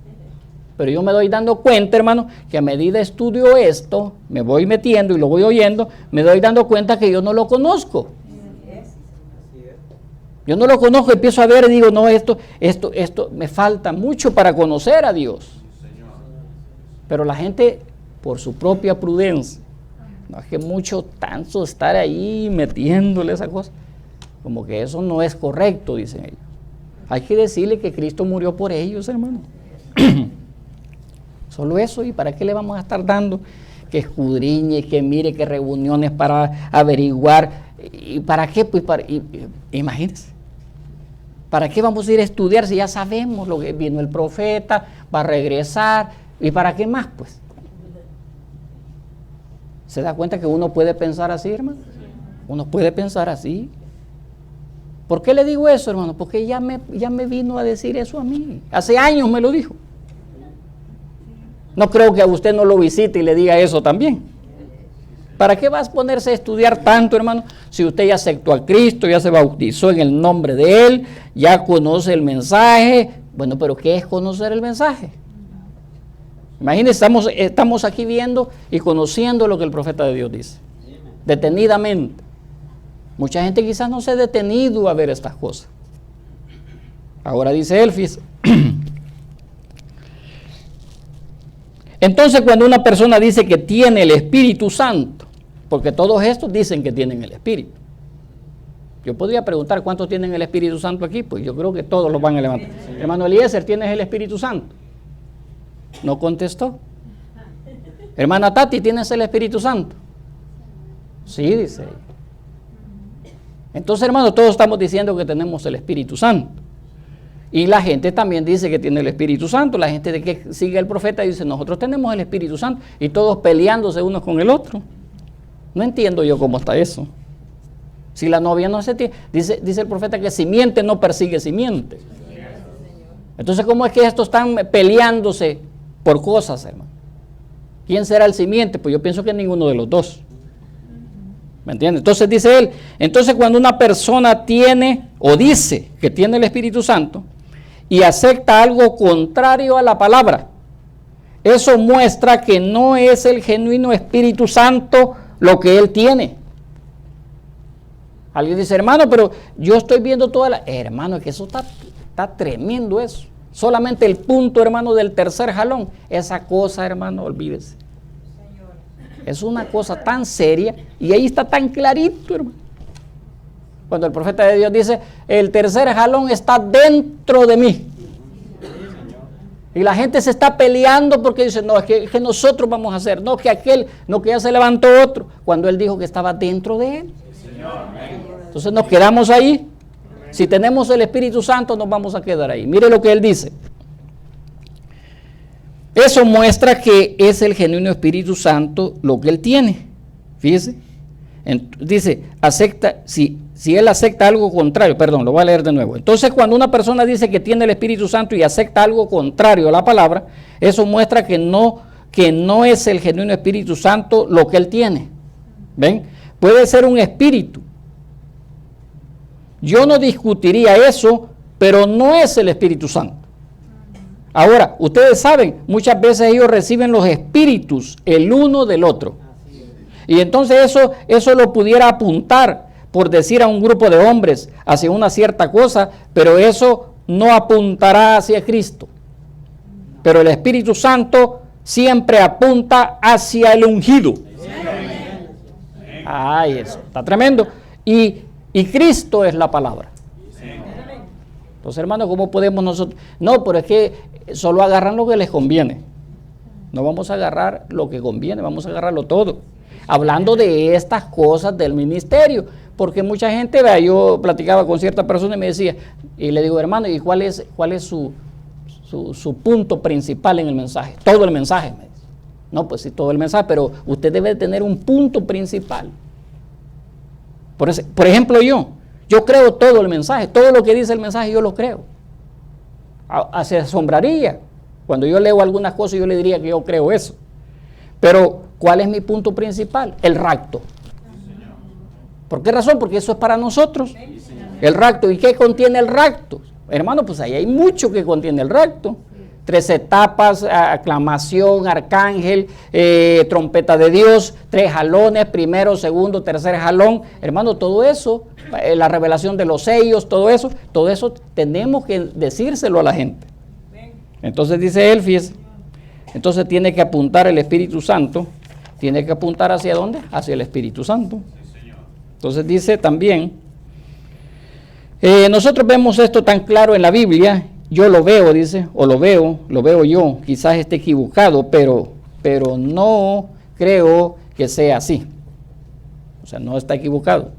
Pero yo me doy dando cuenta, hermano, que a medida estudio esto, me voy metiendo y lo voy oyendo, me doy dando cuenta que yo no lo conozco. Yo no lo conozco, empiezo a ver y digo, no, esto, me falta mucho para conocer a Dios. Pero la gente, por su propia prudencia, no es que mucho tanto estar ahí metiéndole esa cosa, como que eso no es correcto, dicen ellos. Hay que decirle que Cristo murió por ellos, hermano. Solo eso, ¿y para qué le vamos a estar dando? Que escudriñe, que mire, que reuniones para averiguar. ¿Y para qué? Pues imagínense. ¿Para qué vamos a ir a estudiar si ya sabemos lo que vino el profeta, va a regresar? ¿Y para qué más, pues? ¿Se da cuenta que uno puede pensar así, hermano? Uno puede pensar así. ¿Por qué le digo eso, hermano? Porque ya me vino a decir eso a mí. Hace años me lo dijo. No creo que a usted no lo visite y le diga eso también. ¿Para qué vas a ponerse a estudiar tanto, hermano? Si usted ya aceptó a Cristo, ya se bautizó en el nombre de Él, ya conoce el mensaje. Bueno, pero ¿qué es conocer el mensaje? Imagínense, estamos aquí viendo y conociendo lo que el profeta de Dios dice. Detenidamente. Mucha gente quizás no se ha detenido a ver estas cosas. Ahora dice él, fíjese. Entonces, cuando una persona dice que tiene el Espíritu Santo, porque todos estos dicen que tienen el Espíritu. Yo podría preguntar cuántos tienen el Espíritu Santo aquí, pues yo creo que todos los van a levantar. Sí. Hermano Eliezer, ¿tienes el Espíritu Santo? No contestó. Hermana Tati, ¿tienes el Espíritu Santo? Sí, dice ella. Entonces, hermano, todos estamos diciendo que tenemos el Espíritu Santo. Y la gente también dice que tiene el Espíritu Santo. La gente de que sigue el profeta dice, nosotros tenemos el Espíritu Santo. Y todos peleándose unos con el otro. No entiendo yo cómo está eso. Si la novia no se tiene, dice el profeta que simiente no persigue simiente. Entonces, ¿cómo es que estos están peleándose por cosas, hermano? ¿Quién será el simiente? Pues yo pienso que ninguno de los dos. ¿Me entiendes? Entonces dice él, entonces cuando una persona tiene o dice que tiene el Espíritu Santo y acepta algo contrario a la palabra, eso muestra que no es el genuino Espíritu Santo lo que él tiene. Alguien dice, hermano, pero yo estoy viendo toda la... Hermano, es que eso está tremendo eso. Solamente el punto, hermano, del tercer jalón. Esa cosa, hermano, olvídese. Es una cosa tan seria y ahí está tan clarito, hermano. Cuando el profeta de Dios dice, el tercer jalón está dentro de mí. Y la gente se está peleando porque dice, no, es que nosotros vamos a hacer, no, que aquel, no, que ya se levantó otro, cuando él dijo que estaba dentro de él. Entonces nos quedamos ahí. Si tenemos el Espíritu Santo, nos vamos a quedar ahí. Mire lo que él dice. Eso muestra que es el genuino Espíritu Santo lo que él tiene. Fíjese. Dice, acepta, si él acepta algo contrario, perdón, lo voy a leer de nuevo. Entonces, cuando una persona dice que tiene el Espíritu Santo y acepta algo contrario a la palabra, eso muestra que no es el genuino Espíritu Santo lo que él tiene. ¿Ven? Puede ser un espíritu. Yo no discutiría eso, pero no es el Espíritu Santo. Ahora, ustedes saben, muchas veces ellos reciben los espíritus el uno del otro. Y entonces eso lo pudiera apuntar, por decir a un grupo de hombres, hacia una cierta cosa, pero eso no apuntará hacia Cristo. Pero el Espíritu Santo siempre apunta hacia el ungido. Ay, eso está tremendo. Y Cristo es la palabra. Entonces, hermanos, ¿cómo podemos nosotros? No, pero es que solo agarran lo que les conviene. No vamos a agarrar lo que conviene, vamos a agarrarlo todo. Hablando de estas cosas del ministerio, porque mucha gente, vea, yo platicaba con cierta persona y me decía, y le digo, hermano, ¿y cuál es su punto principal en el mensaje? Todo el mensaje, me dice. No, pues sí, todo el mensaje, pero usted debe tener un punto principal. Por ejemplo, yo creo todo el mensaje, todo lo que dice el mensaje yo lo creo. Se asombraría. Cuando yo leo algunas cosas yo le diría que yo creo eso. Pero, ¿cuál es mi punto principal? El rapto. ¿Por qué razón? Porque eso es para nosotros. El rapto. ¿Y qué contiene el rapto? Hermano, pues ahí hay mucho que contiene el rapto. 3 etapas, aclamación, arcángel, trompeta de Dios, 3 jalones, primero, segundo, tercer jalón. Hermano, todo eso, la revelación de los sellos, todo eso tenemos que decírselo a la gente. Entonces dice él, fíjese, entonces tiene que apuntar el Espíritu Santo, tiene que apuntar ¿hacia dónde? Hacia el Espíritu Santo. Entonces dice también, nosotros vemos esto tan claro en la Biblia, yo lo veo, dice, o lo veo yo, quizás esté equivocado, pero no creo que sea así. O sea, no está equivocado,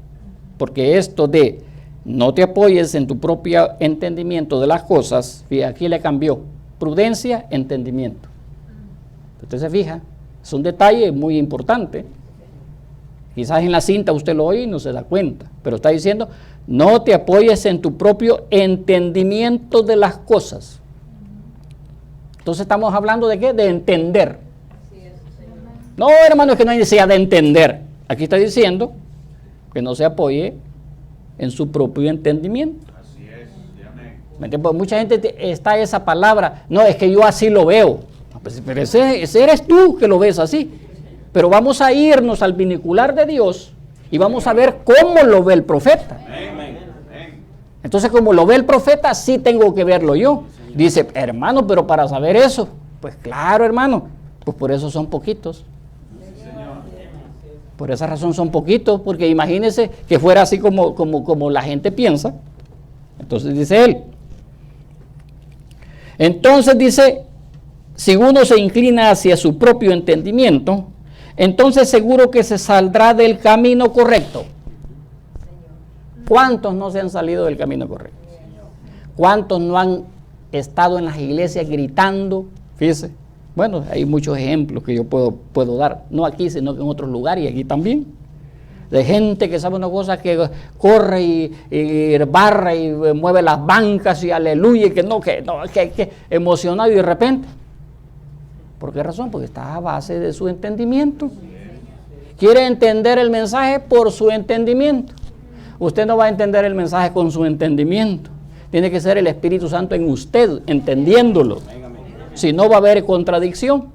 porque esto de no te apoyes en tu propio entendimiento de las cosas, fíjate, aquí le cambió, prudencia, entendimiento. Usted se fija, es un detalle muy importante. Quizás en la cinta usted lo oye y no se da cuenta, pero está diciendo, no te apoyes en tu propio entendimiento de las cosas. Entonces estamos hablando de ¿qué? De entender. No, hermano, es que no hay necesidad de entender. Aquí está diciendo que no se apoye en su propio entendimiento. Así es, amén. Pues mucha gente está esa palabra, no, es que yo así lo veo. Pero ese eres tú que lo ves así. Pero vamos a irnos al binicular de Dios y vamos a ver cómo lo ve el profeta. Entonces, como lo ve el profeta, sí tengo que verlo yo. Dice, hermano, pero para saber eso, pues claro, hermano, pues por eso son poquitos. Por esa razón son poquitos, porque imagínense que fuera así como la gente piensa. Entonces dice él. Entonces dice, si uno se inclina hacia su propio entendimiento, entonces seguro que se saldrá del camino correcto. ¿Cuántos no se han salido del camino correcto? ¿Cuántos no han estado en las iglesias gritando? Fíjese, bueno, hay muchos ejemplos que yo puedo dar, no aquí, sino que en otros lugares y aquí también. De gente que sabe una cosa, que corre y barra y mueve las bancas y aleluya, y que emocionado y de repente. ¿Por qué razón? Porque está a base de su entendimiento. Quiere entender el mensaje por su entendimiento. Usted no va a entender el mensaje con su entendimiento. Tiene que ser el Espíritu Santo en usted, entendiéndolo. Si no va a haber contradicción.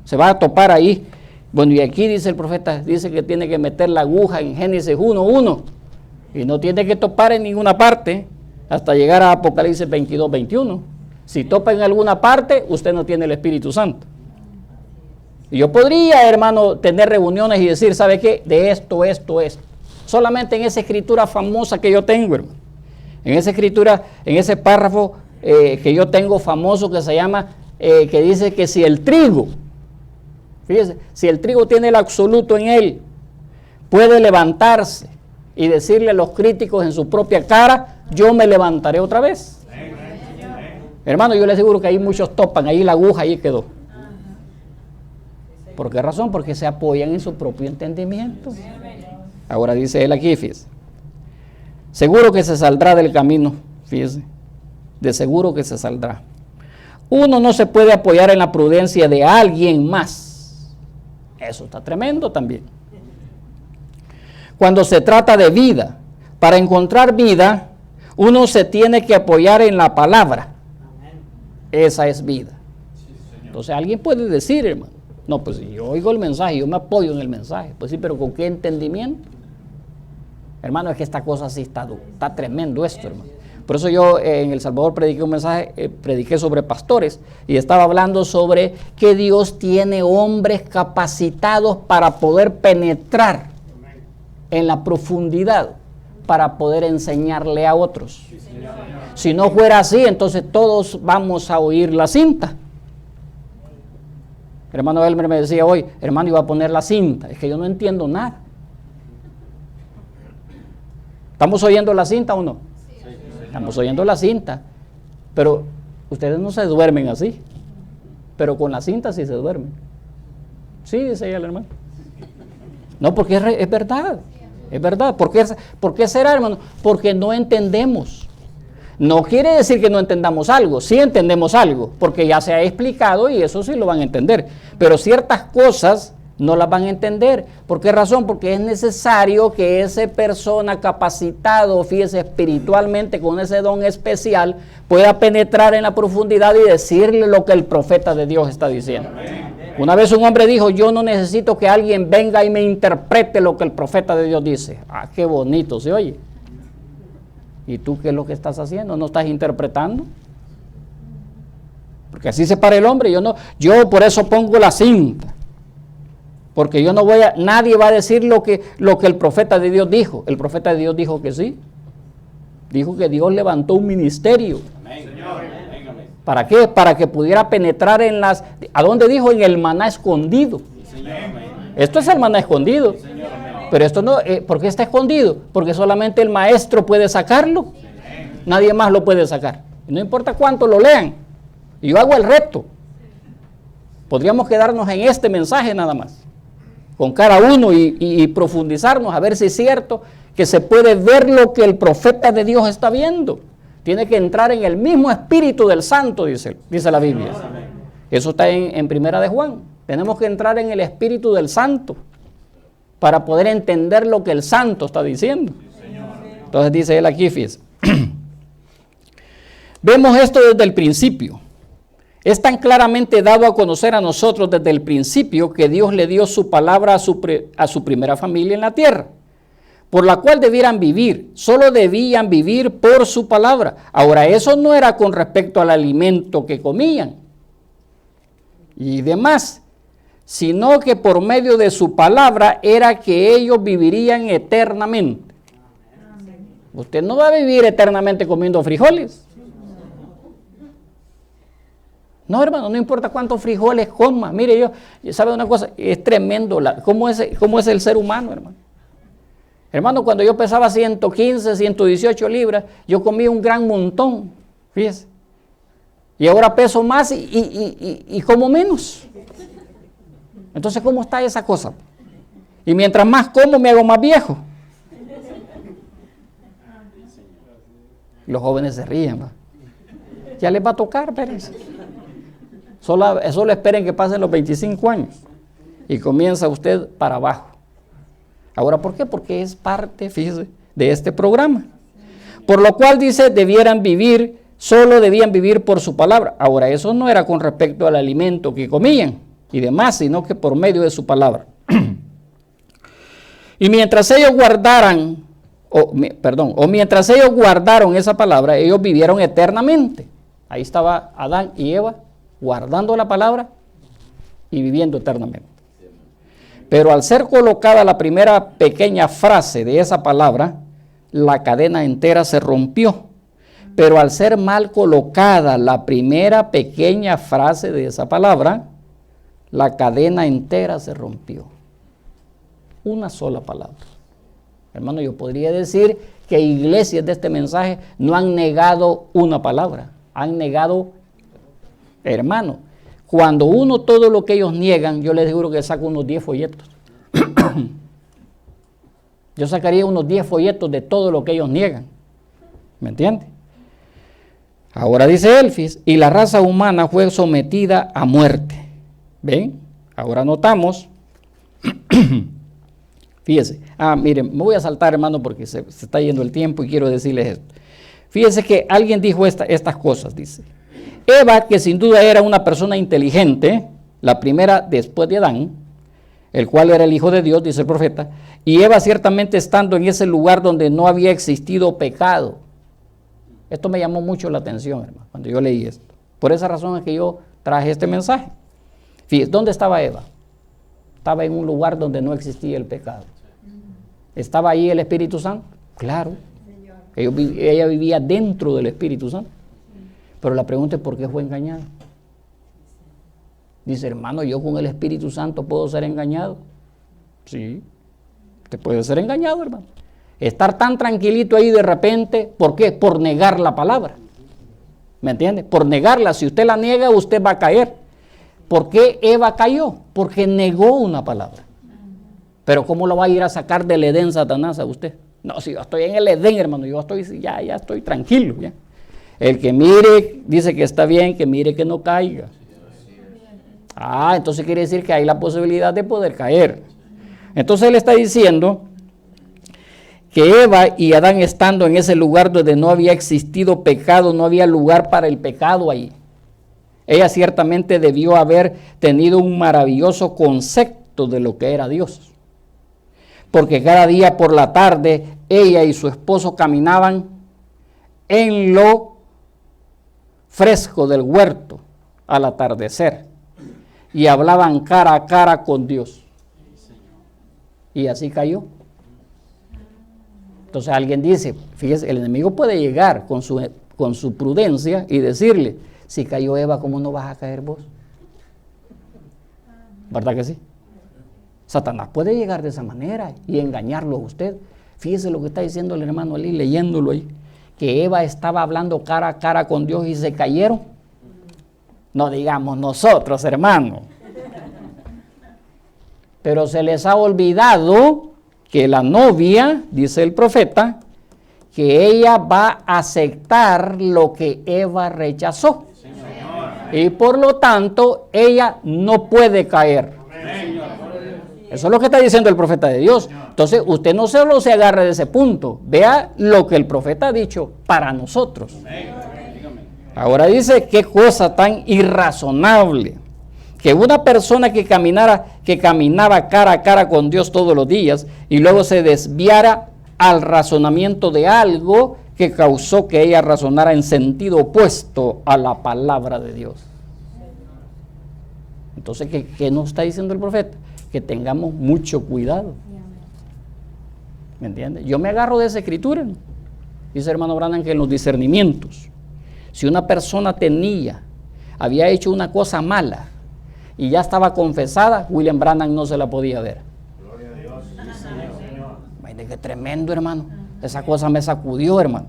Se va a topar ahí. Bueno, y aquí dice el profeta, dice que tiene que meter la aguja en Génesis 1:1. Y no tiene que topar en ninguna parte hasta llegar a Apocalipsis 22:21. Si topa en alguna parte, usted no tiene el Espíritu Santo. Y yo podría, hermano, tener reuniones y decir, ¿sabe qué? De esto. Solamente en esa escritura famosa que yo tengo, hermano. En esa escritura, en ese párrafo que yo tengo famoso que se llama, que dice que si el trigo, fíjese, si el trigo tiene el absoluto en él, puede levantarse y decirle a los críticos en su propia cara, yo me levantaré otra vez. Hermano, yo le aseguro que ahí muchos topan, ahí la aguja, ahí quedó. ¿Por qué razón? Porque se apoyan en su propio entendimiento. Ahora dice él aquí, fíjese. Seguro que se saldrá del camino, fíjese. De seguro que se saldrá. Uno no se puede apoyar en la prudencia de alguien más. Eso está tremendo también. Cuando se trata de vida, para encontrar vida, uno se tiene que apoyar en la palabra. Esa es vida. Entonces alguien puede decir, hermano, no, pues si yo oigo el mensaje, yo me apoyo en el mensaje. Pues sí, pero ¿con qué entendimiento? Hermano, es que esta cosa sí está tremendo esto, hermano. Por eso yo en El Salvador prediqué un mensaje, prediqué sobre pastores y estaba hablando sobre que Dios tiene hombres capacitados para poder penetrar en la profundidad, para poder enseñarle a otros. Si no fuera así, entonces todos vamos a oír la cinta. Hermano Elmer me decía hoy, hermano, iba a poner la cinta. Es que yo no entiendo nada. ¿Estamos oyendo la cinta o no? Sí. Estamos oyendo la cinta. Pero ustedes no se duermen así. Pero con la cinta sí se duermen. Sí, dice ella el hermano. No, porque es verdad. Es verdad. ¿Por qué será, hermano? Porque no entendemos. No quiere decir que no entendamos algo, sí entendemos algo, porque ya se ha explicado y eso sí lo van a entender. Pero ciertas cosas no las van a entender. ¿Por qué razón? Porque es necesario que esa persona capacitado, fíjese, espiritualmente con ese don especial, pueda penetrar en la profundidad y decirle lo que el profeta de Dios está diciendo. Una vez un hombre dijo, yo no necesito que alguien venga y me interprete lo que el profeta de Dios dice. Ah, qué bonito se oye. ¿Y tú qué es lo que estás haciendo? ¿No estás interpretando? Porque así se para el hombre. Yo por eso pongo la cinta. Porque yo no voy a, nadie va a decir lo que el profeta de Dios dijo. El profeta de Dios dijo que sí. Dijo que Dios levantó un ministerio. Amén, Señor. ¿Para qué? Para que pudiera penetrar en las... ¿A dónde dijo? En el maná escondido. Esto es el maná escondido. Pero esto no... ¿Por qué está escondido? Porque solamente el maestro puede sacarlo. Nadie más lo puede sacar. No importa cuánto lo lean. Yo hago el reto. Podríamos quedarnos en este mensaje nada más. Con cada uno y profundizarnos a ver si es cierto que se puede ver lo que el profeta de Dios está viendo. Tiene que entrar en el mismo espíritu del santo, dice la Biblia. Eso está en Primera de Juan. Tenemos que entrar en el espíritu del santo para poder entender lo que el santo está diciendo. Entonces dice él aquí, fíjese. Vemos esto desde el principio. Es tan claramente dado a conocer a nosotros desde el principio que Dios le dio su palabra a su primera familia en la tierra, por la cual debieran vivir, solo debían vivir por su palabra. Ahora, eso no era con respecto al alimento que comían y demás, sino que por medio de su palabra era que ellos vivirían eternamente. Usted no va a vivir eternamente comiendo frijoles. No, hermano, no importa cuántos frijoles coma. Mire, ¿sabe una cosa? Es tremendo cómo es el ser humano, hermano. Hermano, cuando yo pesaba 115, 118 libras, yo comía un gran montón, fíjese. Y ahora peso más y como menos. Entonces, ¿cómo está esa cosa? Y mientras más como, me hago más viejo. Los jóvenes se ríen, ¿va? Ya les va a tocar, Pérez. Solo esperen que pasen los 25 años y comienza usted para abajo. Ahora, ¿por qué? Porque es parte, fíjese, de este programa. Por lo cual dice, solo debían vivir por su palabra. Ahora, eso no era con respecto al alimento que comían y demás, sino que por medio de su palabra. Y mientras ellos guardaron esa palabra, ellos vivieron eternamente. Ahí estaba Adán y Eva guardando la palabra y viviendo eternamente. Pero al ser colocada la primera pequeña frase de esa palabra, la cadena entera se rompió. Pero al ser mal colocada la primera pequeña frase de esa palabra, la cadena entera se rompió. Una sola palabra. Hermano, yo podría decir que iglesias de este mensaje no han negado una palabra, han negado, hermano. Cuando uno todo lo que ellos niegan, yo les aseguro que saco unos 10 folletos. Yo sacaría unos 10 folletos de todo lo que ellos niegan. ¿Me entiende? Ahora dice Elfis, y la raza humana fue sometida a muerte. ¿Ven? Ahora notamos. Fíjese. Miren, me voy a saltar, hermano, porque se está yendo el tiempo y quiero decirles esto. Fíjese que alguien dijo estas cosas, dice. Eva, que sin duda era una persona inteligente, la primera después de Adán, el cual era el hijo de Dios, dice el profeta, y Eva ciertamente estando en ese lugar donde no había existido pecado. Esto me llamó mucho la atención, hermano, cuando yo leí esto. Por esa razón es que yo traje este mensaje. Fíjese, ¿dónde estaba Eva? Estaba en un lugar donde no existía el pecado. ¿Estaba ahí el Espíritu Santo? Claro. Ella vivía dentro del Espíritu Santo. Pero la pregunta es, ¿por qué fue engañada? Dice, hermano, ¿yo con el Espíritu Santo puedo ser engañado? Sí, usted puede ser engañado, hermano. Estar tan tranquilito ahí de repente, ¿por qué? Por negar la palabra. ¿Me entiende? Por negarla. Si usted la niega, usted va a caer. ¿Por qué Eva cayó? Porque negó una palabra. Pero ¿cómo lo va a ir a sacar del Edén Satanás a usted? No, si yo estoy en el Edén, hermano, yo ya estoy tranquilo, ya. El que mire, dice que está bien, que mire que no caiga. Entonces quiere decir que hay la posibilidad de poder caer. Entonces él está diciendo que Eva y Adán, estando en ese lugar donde no había existido pecado, no había lugar para el pecado ahí. Ella ciertamente debió haber tenido un maravilloso concepto de lo que era Dios. Porque cada día por la tarde ella y su esposo caminaban en lo fresco del huerto al atardecer y hablaban cara a cara con Dios. Y así cayó. Entonces alguien dice, fíjese, el enemigo puede llegar con su prudencia y decirle, si cayó Eva, ¿cómo no vas a caer vos? ¿Verdad que sí? Satanás puede llegar de esa manera y engañarlo a usted. Fíjese lo que está diciendo el hermano Ali, leyéndolo ahí, que Eva estaba hablando cara a cara con Dios y se cayeron. No digamos nosotros, hermano. Pero se les ha olvidado que la novia, dice el profeta, que ella va a aceptar lo que Eva rechazó. Y por lo tanto, ella no puede caer. Eso es lo que está diciendo el profeta de Dios. Entonces, usted no solo se agarre de ese punto. Vea lo que el profeta ha dicho para nosotros. Ahora dice, qué cosa tan irrazonable. Que una persona que caminaba cara a cara con Dios todos los días y luego se desviara al razonamiento de algo que causó que ella razonara en sentido opuesto a la palabra de Dios. Entonces, ¿qué nos está diciendo el profeta? Que tengamos mucho cuidado. ¿Me entiende? Yo me agarro de esa escritura. Dice hermano Branham que en los discernimientos, si una persona había hecho una cosa mala y ya estaba confesada, William Branham no se la podía ver. Gloria a Dios. Imagínate qué tremendo, hermano. Esa cosa me sacudió, hermano.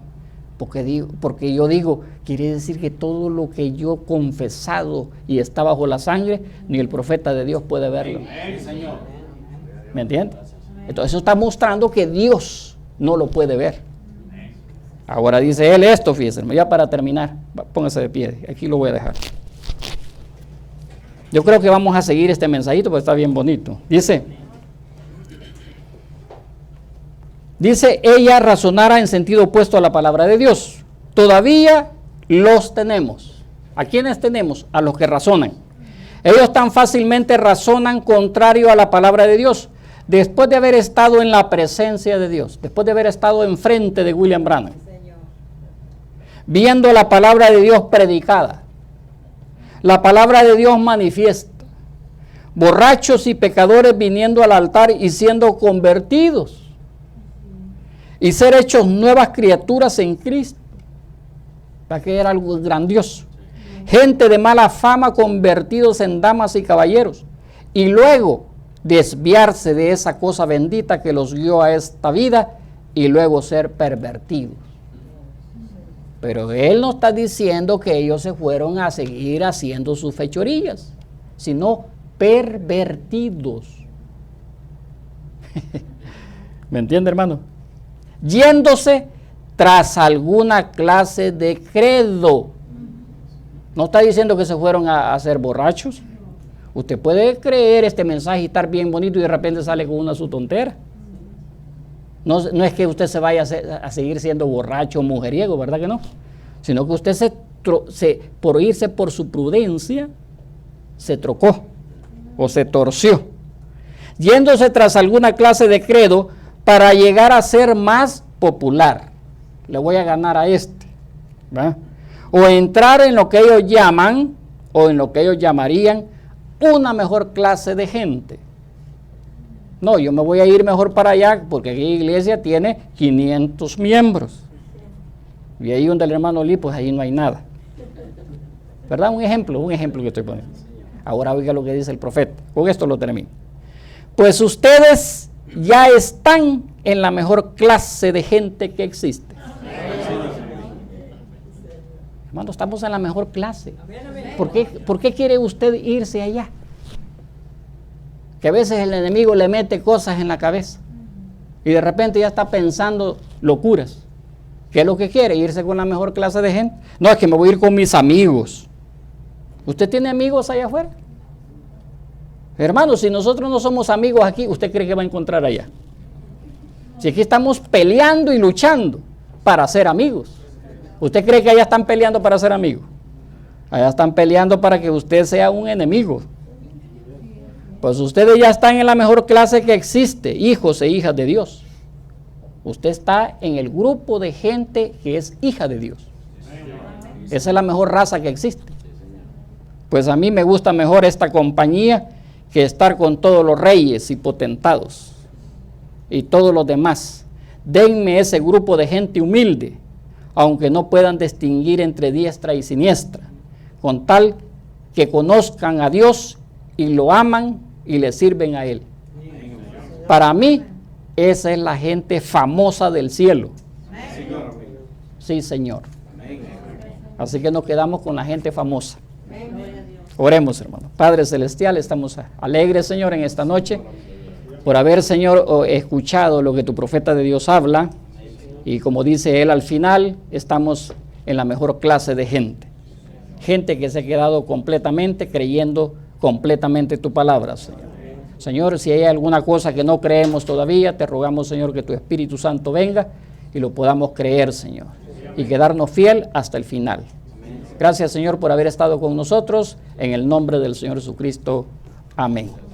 Porque yo digo, quiere decir que todo lo que yo he confesado y está bajo la sangre, ni el profeta de Dios puede verlo. ¿Me entiendes? Entonces eso está mostrando que Dios no lo puede ver. Ahora dice él esto, fíjense, ya para terminar, póngase de pie, aquí lo voy a dejar. Yo creo que vamos a seguir este mensajito porque está bien bonito. Dice, ella razonara en sentido opuesto a la palabra de Dios. Todavía los tenemos. ¿A quiénes tenemos? A los que razonan. Ellos tan fácilmente razonan contrario a la palabra de Dios. Después de haber estado en la presencia de Dios, después de haber estado enfrente de William Branham, viendo la palabra de Dios predicada, la palabra de Dios manifiesta, borrachos y pecadores viniendo al altar y siendo convertidos y ser hechos nuevas criaturas en Cristo, para que era algo grandioso. Gente de mala fama convertidos en damas y caballeros, y luego desviarse de esa cosa bendita que los guió a esta vida y luego ser pervertidos. Pero él no está diciendo que ellos se fueron a seguir haciendo sus fechorías, sino pervertidos. ¿Me entiende, hermano? Yéndose tras alguna clase de credo. No está diciendo que se fueron a ser borrachos. Usted puede creer este mensaje y estar bien bonito y de repente sale con una su tontera. No es que usted se vaya a seguir siendo borracho o mujeriego, ¿verdad que no? Sino que usted por irse por su prudencia, se trocó o se torció. Yéndose tras alguna clase de credo para llegar a ser más popular. Le voy a ganar a este, ¿verdad? O entrar en lo que ellos llaman, o en lo que ellos llamarían, una mejor clase de gente. No, yo me voy a ir mejor para allá porque aquí la iglesia tiene 500 miembros. Y ahí donde el hermano Lee, pues ahí no hay nada. ¿Verdad? Un ejemplo que estoy poniendo. Ahora oiga lo que dice el profeta. Con esto lo termino. Pues ustedes ya están en la mejor clase de gente que existe. Hermano, estamos en la mejor clase. ¿Por qué quiere usted irse allá? Que a veces el enemigo le mete cosas en la cabeza y de repente ya está pensando locuras. ¿Qué es lo que quiere? Irse con la mejor clase de gente. No, es que me voy a ir con mis amigos. ¿Usted tiene amigos allá afuera? Hermanos, si nosotros no somos amigos aquí, ¿usted cree que va a encontrar allá? Si aquí estamos peleando y luchando para ser amigos, ¿usted cree que allá están peleando para ser amigos? Allá están peleando para que usted sea un enemigo. Pues ustedes ya están en la mejor clase que existe, hijos e hijas de Dios. Usted está en el grupo de gente que es hija de Dios. Esa es la mejor raza que existe. Pues a mí me gusta mejor esta compañía que estar con todos los reyes y potentados y todos los demás. Denme ese grupo de gente humilde, aunque no puedan distinguir entre diestra y siniestra, con tal que conozcan a Dios y lo aman y le sirven a Él. Para mí, esa es la gente famosa del cielo. Sí, Señor. Así que nos quedamos con la gente famosa. Oremos, hermano. Padre Celestial, estamos alegres, Señor, en esta noche por haber, Señor, escuchado lo que tu profeta de Dios habla. Y como dice él al final, estamos en la mejor clase de gente. Gente que se ha quedado completamente creyendo completamente tu palabra, Señor. Señor, si hay alguna cosa que no creemos todavía, te rogamos, Señor, que tu Espíritu Santo venga y lo podamos creer, Señor, y quedarnos fiel hasta el final. Gracias, Señor, por haber estado con nosotros. En el nombre del Señor Jesucristo. Amén.